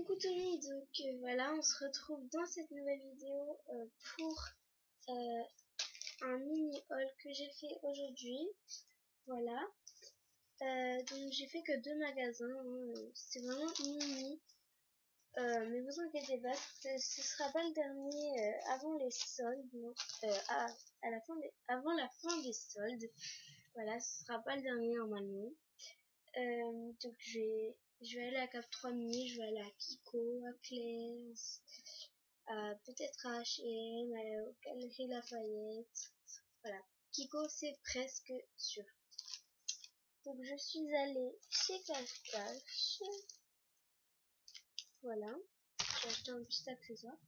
Coucou Tommy, donc voilà, on se retrouve dans cette nouvelle vidéo pour un mini haul que j'ai fait aujourd'hui. Voilà, donc j'ai fait que 2 magasins, hein, c'est vraiment mini, mais vous inquiétez pas, ce sera pas le dernier avant les soldes, non, avant la fin des soldes. Voilà, ce sera pas le dernier normalement. Donc je vais aller à Cap 3000, je vais aller à Kiko, à Claire's, peut-être à H&M, aux Galeries Lafayette. Voilà, Kiko c'est presque sûr. Donc je suis allée chez Cache-Cache. Voilà, j'ai acheté un petit accessoire.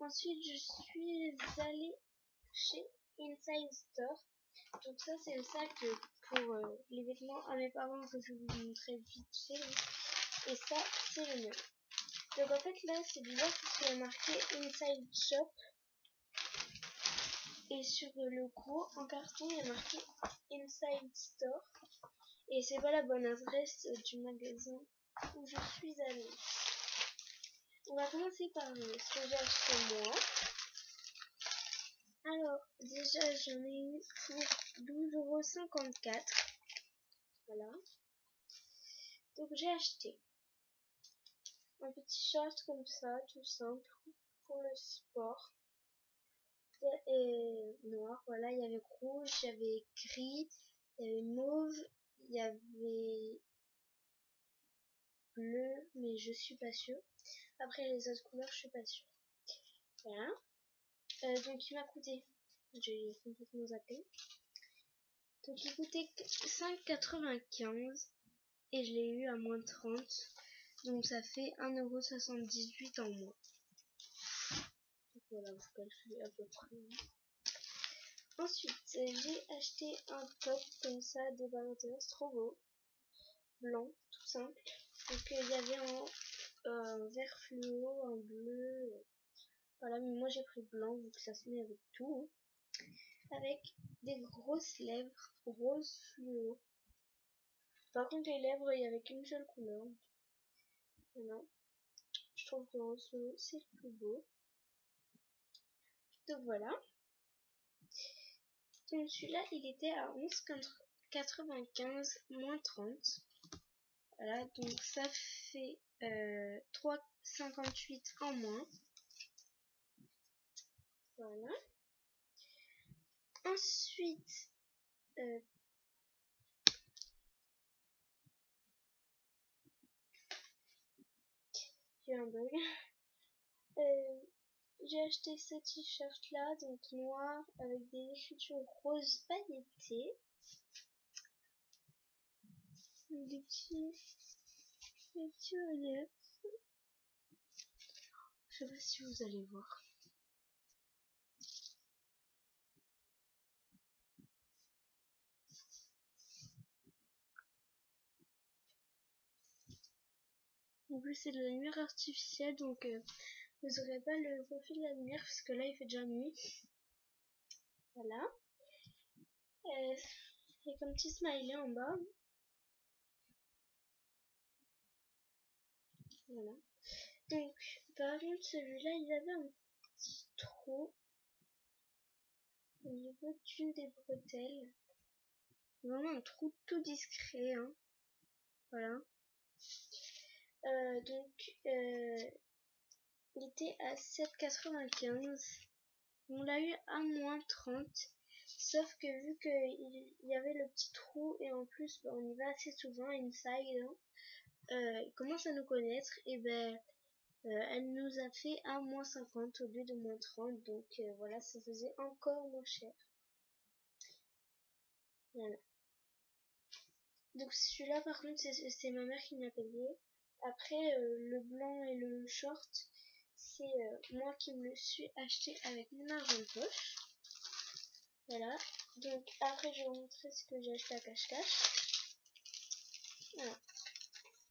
Ensuite je suis allée chez Inside Store. Donc ça c'est le sac pour les vêtements à mes parents que je vais vous montrer vite fait. Et ça c'est le mien. Donc en fait là c'est bizarre parce qu'il y a marqué Inside Shop. Et sur le gros en carton il y a marqué Inside Store. Et c'est pas la bonne adresse du magasin où je suis allée. On va commencer par ce que j'ai acheté moi. Alors déjà j'en ai eu pour 12,54 €. Voilà. Donc j'ai acheté un petit short comme ça, tout simple, pour le sport. Et noir, voilà, il y avait rouge, il y avait gris, il y avait mauve, il y avait bleu, mais je suis pas sûre. Après les autres couleurs, je suis pas sûre. Voilà. Donc il m'a coûté, j'ai complètement zappé. Donc il coûtait 5,95 € et je l'ai eu à moins 30. Donc ça fait 1,78 € en moins. Donc voilà, vous calculez à peu près. Ensuite, j'ai acheté un top comme ça, débardeur, trop beau, blanc, tout simple. Donc il y avait un vert fluo, un bleu. Voilà, mais moi j'ai pris blanc vu que ça se met avec tout. Avec des grosses lèvres rose fluo. Par contre les lèvres, il n'y avait qu'une seule couleur. Voilà. Je trouve que rose fluo c'est le plus beau. Donc voilà. Donc celui-là il était à 11,95 moins 30. Voilà, donc ça fait 3,58 en moins. Voilà. Ensuite, j'ai un bug. J'ai acheté ce t-shirt là, donc noir avec des écritures roses pailletées. Des petits reliefs. Je sais pas si vous allez voir. En plus c'est de la lumière artificielle, donc vous n'aurez pas le profil de la lumière parce que là il fait déjà nuit. Voilà. Avec un petit smiley en bas. Voilà. Donc, par contre, celui-là, il avait un petit trou au niveau d'une des bretelles. Vraiment un trou tout discret, hein. Voilà. Il était à 7,95. On l'a eu à moins 30. Sauf que vu qu'il y avait le petit trou et en plus on y va assez souvent inside, hein, il commence à nous connaître et elle nous a fait à moins 50 au lieu de moins 30. Donc voilà, ça faisait encore moins cher. Voilà. Donc celui-là par contre c'est ma mère qui m'a payé. Après le blanc et le short c'est moi qui me le suis acheté avec mon argent de poche. Voilà. Donc après je vais vous montrer ce que j'ai acheté à Cache-Cache. Voilà.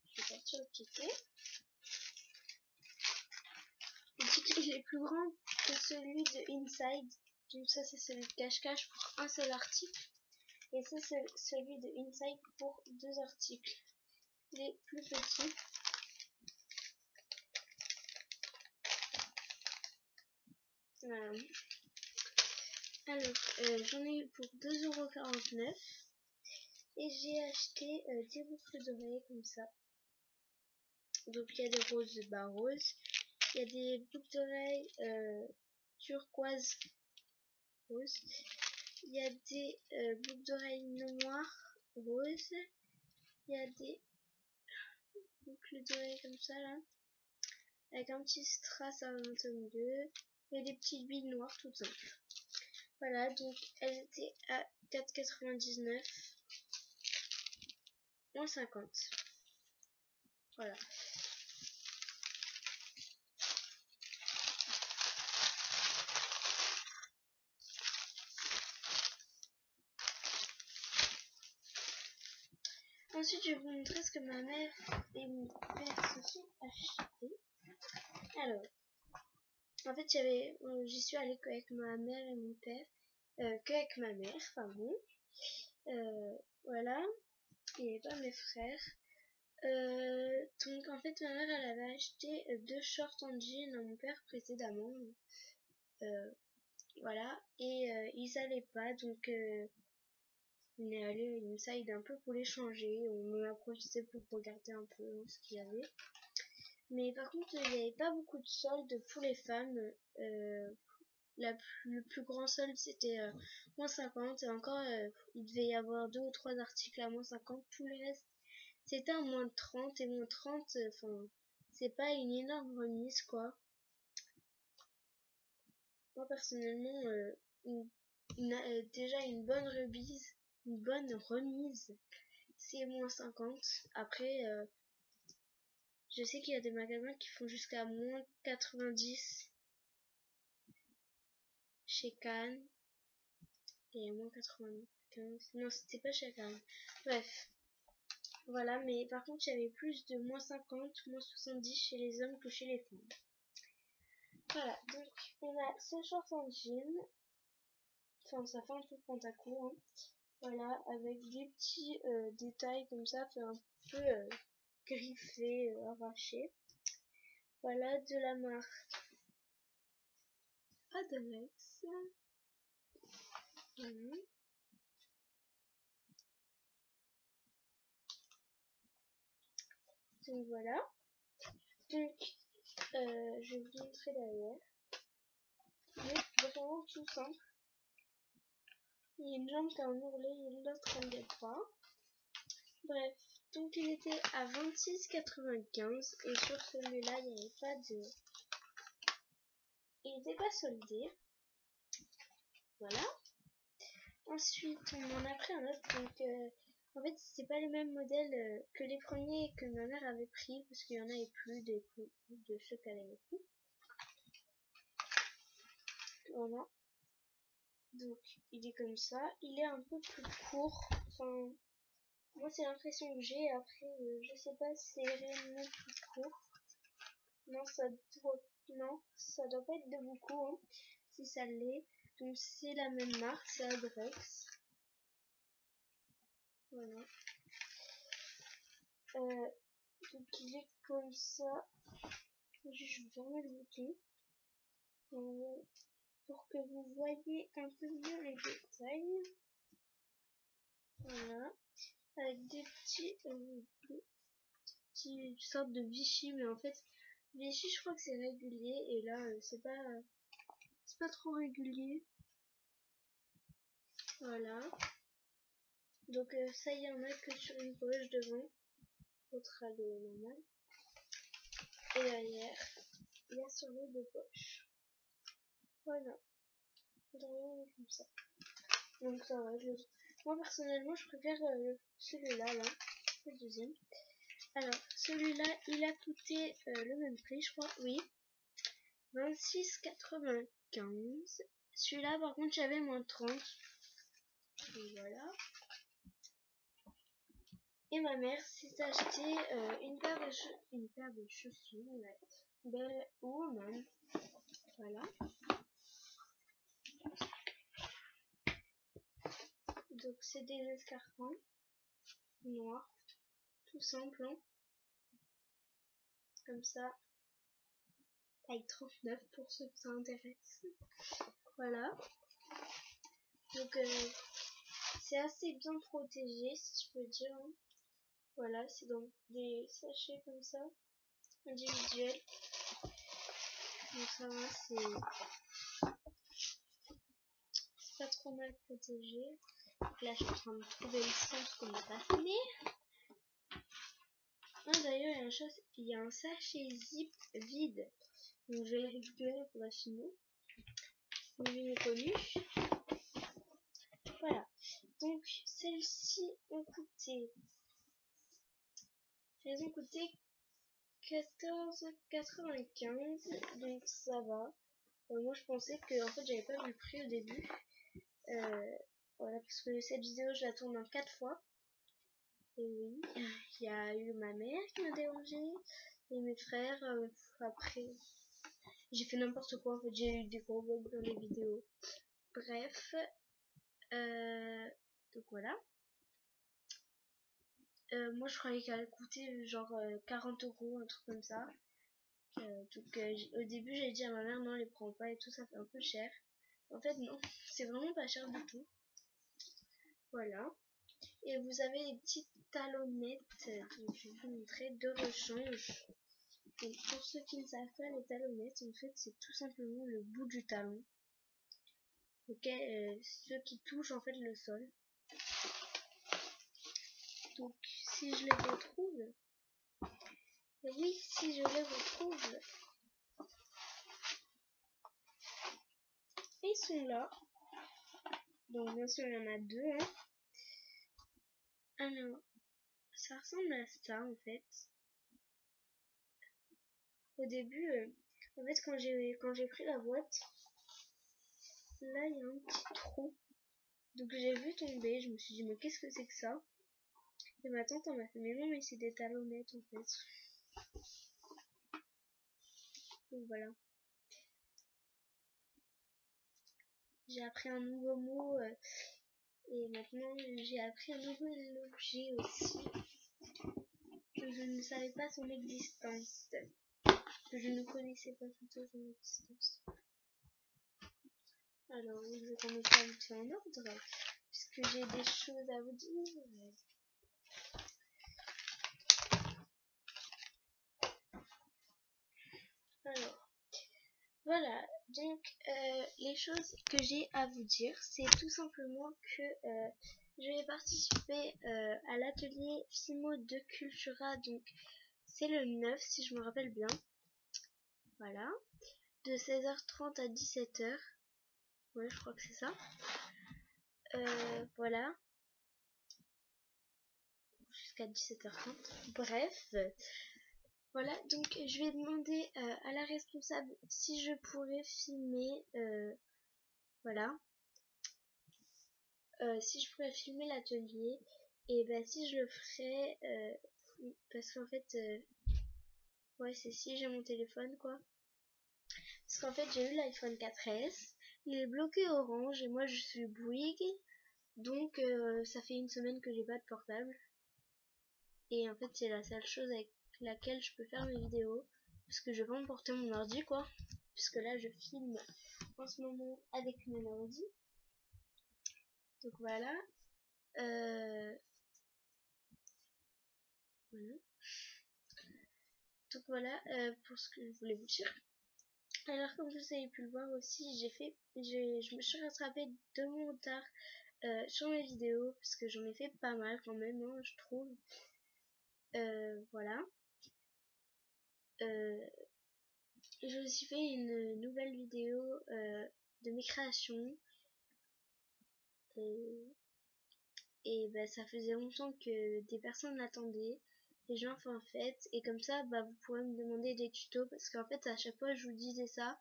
Je vais partir le ticket. Le ticket il est plus grand que celui de Inside. Donc ça c'est celui de Cache-Cache pour un seul article. Et ça c'est celui de Inside pour 2 articles. Il est plus petit. Voilà. Alors, j'en ai eu pour 2,49 € et j'ai acheté des boucles d'oreilles comme ça. Donc il y a des roses roses, il y a des boucles d'oreilles turquoise rose, il y a des boucles d'oreilles noires roses, il y a des boucles d'oreilles comme ça là, avec un petit strass à au milieu et des petites billes noires toutes simples. Voilà, donc elles étaient à 4,99 €, moins 50. Voilà. Ensuite, je vais vous montrer ce que ma mère et mon père se sont achetés. Alors, en fait, j'y suis allée qu'avec ma mère et mon père, qu'avec ma mère, pardon. Voilà, et pas mes frères. Donc, en fait, ma mère, elle avait acheté 2 shorts en jean à mon père précédemment. Voilà, et ils allaient pas, donc on est allé à une side un peu pour les changer. On en a profité pour regarder un peu ce qu'il y avait. Mais par contre, il n'y avait pas beaucoup de soldes pour les femmes. Le plus grand solde, c'était moins 50. Et encore, il devait y avoir 2 ou 3 articles à moins 50. Tout le reste, c'était à moins 30. Et moins 30, enfin, c'est pas une énorme remise, quoi. Moi, personnellement, déjà une bonne remise, c'est moins 50. Après, je sais qu'il y a des magasins qui font jusqu'à moins 90 chez Cannes et moins 95. Non, c'était pas chez Cannes. Bref, voilà, mais par contre, il y avait plus de moins 50, moins 70 chez les hommes que chez les femmes. Voilà, donc on a ce short en jean. Enfin, ça fait un peu pantacourt, hein. Voilà, avec des petits détails comme ça, fait un peu griffé, arraché. Voilà, de la marque Adrex. Voilà. Donc voilà. Donc, je vais vous montrer derrière. Donc, vraiment tout simple. Il y a une jambe qui a un ourlet et l'autre elle l'est pas. Bref, donc il était à 26,95 et sur celui-là il n'y avait pas de... Il n'était pas soldé. Voilà. Ensuite on en a pris un autre. Donc en fait c'est pas les mêmes modèles que les premiers que ma mère avait pris parce qu'il y en avait plus de ceux qu'elle avait pris. Voilà. Donc il est comme ça. Il est un peu plus court. Enfin, moi c'est l'impression que j'ai. Après je sais pas si c'est réellement plus court. Non, ça doit pas être de beaucoup, hein, si ça l'est. Donc c'est la même marque, c'est Adrex. Voilà. Donc il est comme ça. Je vais fermer le bouton pour que vous voyez un peu mieux les détails. Voilà. Avec des petites sortes de Vichy, mais en fait Vichy je crois que c'est régulier et là c'est pas trop régulier. Voilà. Donc ça il y en a que sur une poche devant, l'autre elle est normale. Et derrière, il y a sur les 2 poches. Voilà. Derrière comme ça. Donc ça va, moi personnellement je préfère celui-là là, le deuxième. Alors celui-là il a coûté le même prix je crois, oui. 26,95. Celui-là par contre j'avais moins 30. Et voilà. Et ma mère s'est acheté une paire de chaussures, ouais. Belle Woman. Voilà. Donc c'est des escarpins noirs, tout simple, hein. Comme ça. taille 39 pour ceux que ça intéresse. Voilà. Donc c'est assez bien protégé, si je peux dire. Voilà, c'est dans des sachets comme ça, individuels. Donc ça va, c'est pas trop mal protégé. Donc là, je suis en train de trouver le sens qu'on n'a pas fini. D'ailleurs, il y a un sachet zip vide. Donc je vais le récupérer pour la finir. Donc je l'ai connu. Voilà. Donc celles-ci ont coûté. Elles ont coûté 14,95. Donc ça va. Moi je pensais que en fait j'avais pas vu le prix au début. Voilà, parce que cette vidéo je la tourne en 4 fois. Et oui, il y a eu ma mère qui m'a dérangé et mes frères. Après, j'ai fait n'importe quoi. En fait, j'ai eu des gros bugs dans les vidéos. Bref, donc voilà. Moi, je croyais qu'elle allait coûter genre 40 €, un truc comme ça. Donc au début, j'ai dit à ma mère non, les prends pas et tout, ça fait un peu cher. En fait, non, c'est vraiment pas cher du tout. Voilà. Et vous avez les petites talonnettes, donc je vais vous montrer, de rechange. Donc pour ceux qui ne savent pas, les talonnettes, en fait, c'est tout simplement le bout du talon. Ceux qui touchent en fait le sol. Donc si je les retrouve, et oui, si je les retrouve, ils sont là. Donc bien sûr, il y en a deux. Alors, ça ressemble à ça en fait. Au début, en fait, quand j'ai pris la boîte, là, il y a un petit trou. Donc j'ai vu tomber, je me suis dit, mais qu'est-ce que c'est que ça? Et ma tante m'a fait, mais non, mais c'est des talonnettes en fait. Donc voilà. J'ai appris un nouveau mot et maintenant j'ai appris un nouvel objet aussi. Que je ne savais pas son existence. Que je ne connaissais pas plutôt son existence. Alors, je vais remettre ça vite fait en ordre. Puisque j'ai des choses à vous dire. Alors, voilà. Donc, les choses que j'ai à vous dire, c'est tout simplement que je vais participer à l'atelier Fimo de Cultura. Donc, c'est le 9, si je me rappelle bien. Voilà. De 16h30 à 17h. Ouais, je crois que c'est ça. Voilà. Jusqu'à 17h30. Bref. Voilà, donc je vais demander à la responsable si je pourrais filmer, voilà, si je pourrais filmer l'atelier, et ben si je le ferais, parce qu'en fait, ouais c'est si j'ai mon téléphone quoi, parce qu'en fait j'ai eu l'iPhone 4S, il est bloqué orange et moi je suis Bouygues, donc ça fait une semaine que j'ai pas de portable, et en fait c'est la seule chose avec laquelle je peux faire mes vidéos, parce que je vais pas emporter mon ordi quoi, puisque là je filme en ce moment avec mon ordi. Donc voilà. Voilà. Donc voilà pour ce que je voulais vous dire. Alors comme vous avez pu le voir aussi, je me suis rattrapée de mon retard sur mes vidéos, parce que j'en ai fait pas mal quand même, hein, je trouve. Voilà. J'ai aussi fait une nouvelle vidéo de mes créations. Et bah, ça faisait longtemps que des personnes l'attendaient. Les gens font en fait. Et comme ça, bah, vous pourrez me demander des tutos. Parce qu'en fait, à chaque fois, je vous disais ça.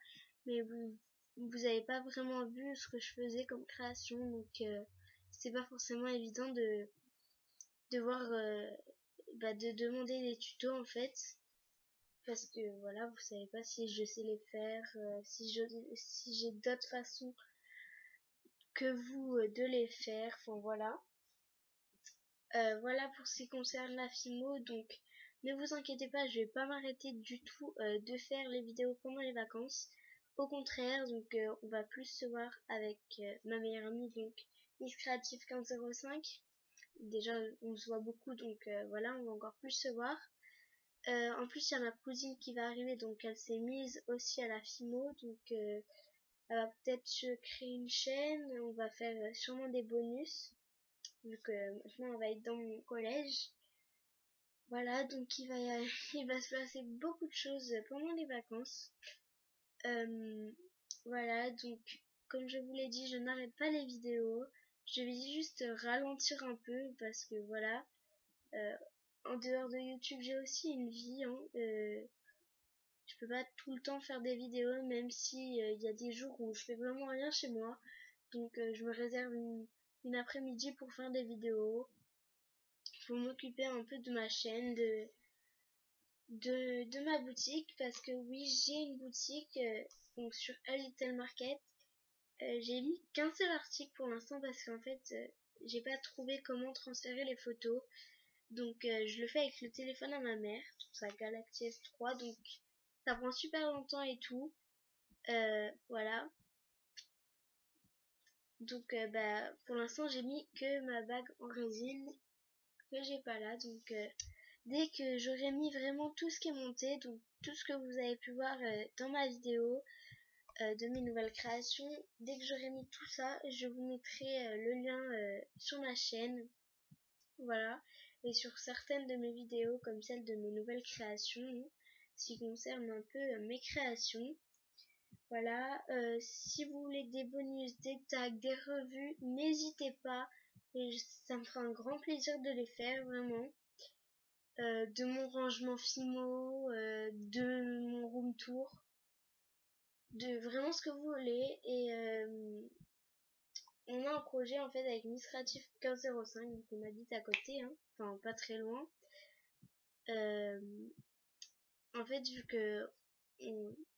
Mais vous avez pas vraiment vu ce que je faisais comme création. Donc, c'est pas forcément évident de voir, de demander des tutos en fait. Parce que voilà, vous savez pas si je sais les faire, si j'ai d'autres façons que vous de les faire. Enfin voilà. Voilà pour ce qui concerne la Fimo. Donc ne vous inquiétez pas, je vais pas m'arrêter du tout de faire les vidéos pendant les vacances. Au contraire, donc on va plus se voir avec ma meilleure amie, donc Miss Creative 1505. Déjà, on se voit beaucoup, donc voilà, on va encore plus se voir. En plus, il y a ma cousine qui va arriver, donc elle s'est mise aussi à la FIMO, donc elle va peut-être se créer une chaîne, on va faire sûrement des bonus, vu que maintenant on va être dans mon collège. Voilà, donc il va se passer beaucoup de choses pendant les vacances. Voilà, donc comme je vous l'ai dit, je n'arrête pas les vidéos. Je vais juste ralentir un peu parce que voilà, en dehors de YouTube, j'ai aussi une vie, hein. Je peux pas tout le temps faire des vidéos, même si il y a des jours où je fais vraiment rien chez moi. Donc je me réserve une après-midi pour faire des vidéos, pour m'occuper un peu de ma chaîne, de ma boutique, parce que oui, j'ai une boutique donc sur A Little Market. J'ai mis qu'un seul article pour l'instant parce qu'en fait j'ai pas trouvé comment transférer les photos. Donc je le fais avec le téléphone à ma mère, sur sa Galaxy S3, donc ça prend super longtemps et tout. Voilà. Donc bah pour l'instant j'ai mis que ma bague en résine que j'ai pas là. Donc dès que j'aurai mis vraiment tout ce qui est monté, donc tout ce que vous avez pu voir dans ma vidéo de mes nouvelles créations, dès que j'aurai mis tout ça, je vous mettrai le lien sur ma chaîne. Voilà. Et sur certaines de mes vidéos comme celle de mes nouvelles créations, qui concernent un peu mes créations. Voilà, si vous voulez des bonus, des tags, des revues, n'hésitez pas. Et ça me fera un grand plaisir de les faire, vraiment. De mon rangement Fimo, de mon room tour, de vraiment ce que vous voulez. Et on a un projet en fait avec Miss Creative 1505, donc on habite à côté, hein, enfin pas très loin. En fait, vu que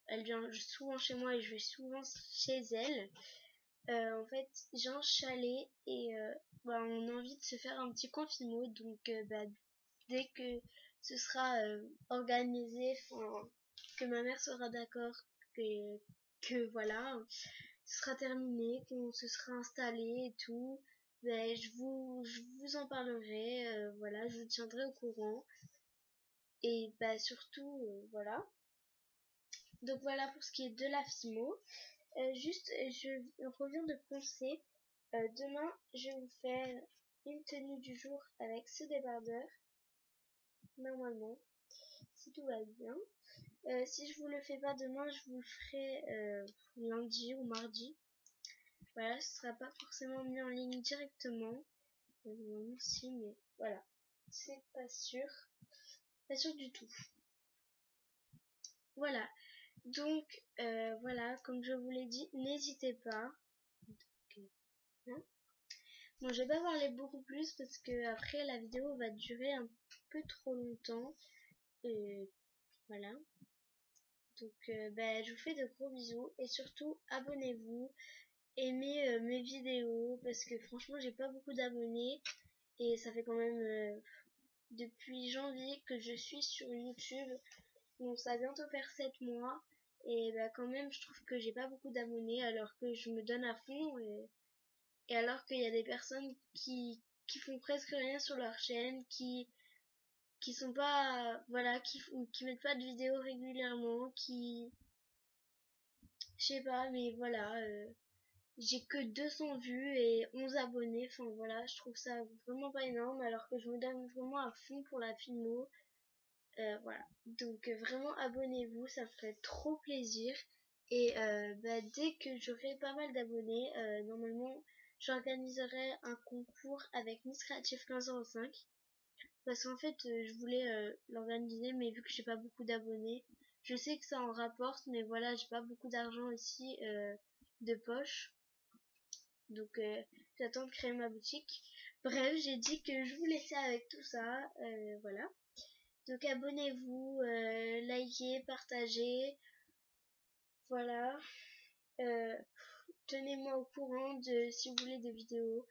elle vient souvent chez moi et je vais souvent chez elle, en fait, j'ai un chalet et bah, on a envie de se faire un petit confimo. Donc, bah, dès que ce sera organisé, que ma mère sera d'accord, que voilà, ce sera terminé, qu'on se sera installé et tout, ben, je vous en parlerai, voilà, je vous tiendrai au courant. Et bah surtout, voilà. Donc voilà pour ce qui est de la FIMO. Juste, je reviens de penser. Demain, je vais vous faire une tenue du jour avec ce débardeur. Normalement, si tout va bien. Si je vous le fais pas demain, je vous le ferai lundi ou mardi. Voilà, ce sera pas forcément mis en ligne directement. Si, mais voilà. C'est pas sûr. Pas sûr du tout. Voilà. Donc, voilà, comme je vous l'ai dit, n'hésitez pas. Hein. Bon, je vais pas parler beaucoup plus parce que après la vidéo va durer un peu trop longtemps. Et voilà. Donc, bah, je vous fais de gros bisous et surtout abonnez-vous, aimez mes vidéos parce que franchement j'ai pas beaucoup d'abonnés et ça fait quand même depuis janvier que je suis sur YouTube. Donc ça va bientôt faire 7 mois et bah quand même je trouve que j'ai pas beaucoup d'abonnés alors que je me donne à fond et alors qu'il y a des personnes qui font presque rien sur leur chaîne, qui sont pas voilà, qui mettent pas de vidéos régulièrement, qui je sais pas mais voilà, j'ai que 200 vues et 11 abonnés, enfin voilà, je trouve ça vraiment pas énorme alors que je me donne vraiment à fond pour la filmo. Voilà, donc vraiment abonnez-vous, ça me ferait trop plaisir. Et bah, dès que j'aurai pas mal d'abonnés, normalement j'organiserai un concours avec Miss Creative 1505 parce qu'en fait je voulais l'organiser mais vu que j'ai pas beaucoup d'abonnés, je sais que ça en rapporte mais voilà, j'ai pas beaucoup d'argent ici de poche. Donc j'attends de créer ma boutique. Bref, j'ai dit que je vous laissais avec tout ça, voilà. Donc abonnez-vous, likez, partagez, voilà. Euh, Tenez-moi au courant de si vous voulez des vidéos.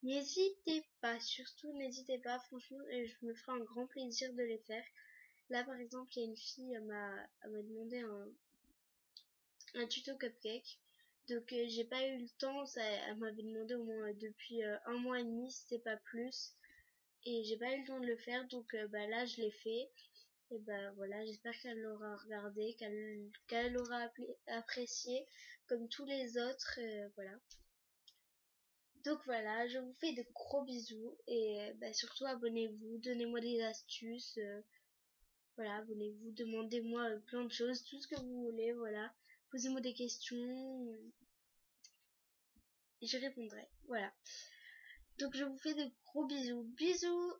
N'hésitez pas, surtout n'hésitez pas, franchement, je me ferai un grand plaisir de les faire. Là par exemple, il y a une fille, elle m'a demandé un tuto cupcake. Donc j'ai pas eu le temps, elle m'avait demandé au moins depuis 1 mois et demi, si c'était pas plus. Et j'ai pas eu le temps de le faire, donc bah là je l'ai fait. Et bah voilà, j'espère qu'elle l'aura regardé, qu'elle l'aura apprécié comme tous les autres. Voilà. Donc voilà, je vous fais de gros bisous et bah, surtout abonnez-vous, donnez-moi des astuces. Voilà, abonnez-vous, demandez-moi plein de choses, tout ce que vous voulez, voilà. Posez-moi des questions, j'y répondrai. Voilà. Donc je vous fais de gros bisous. Bisous!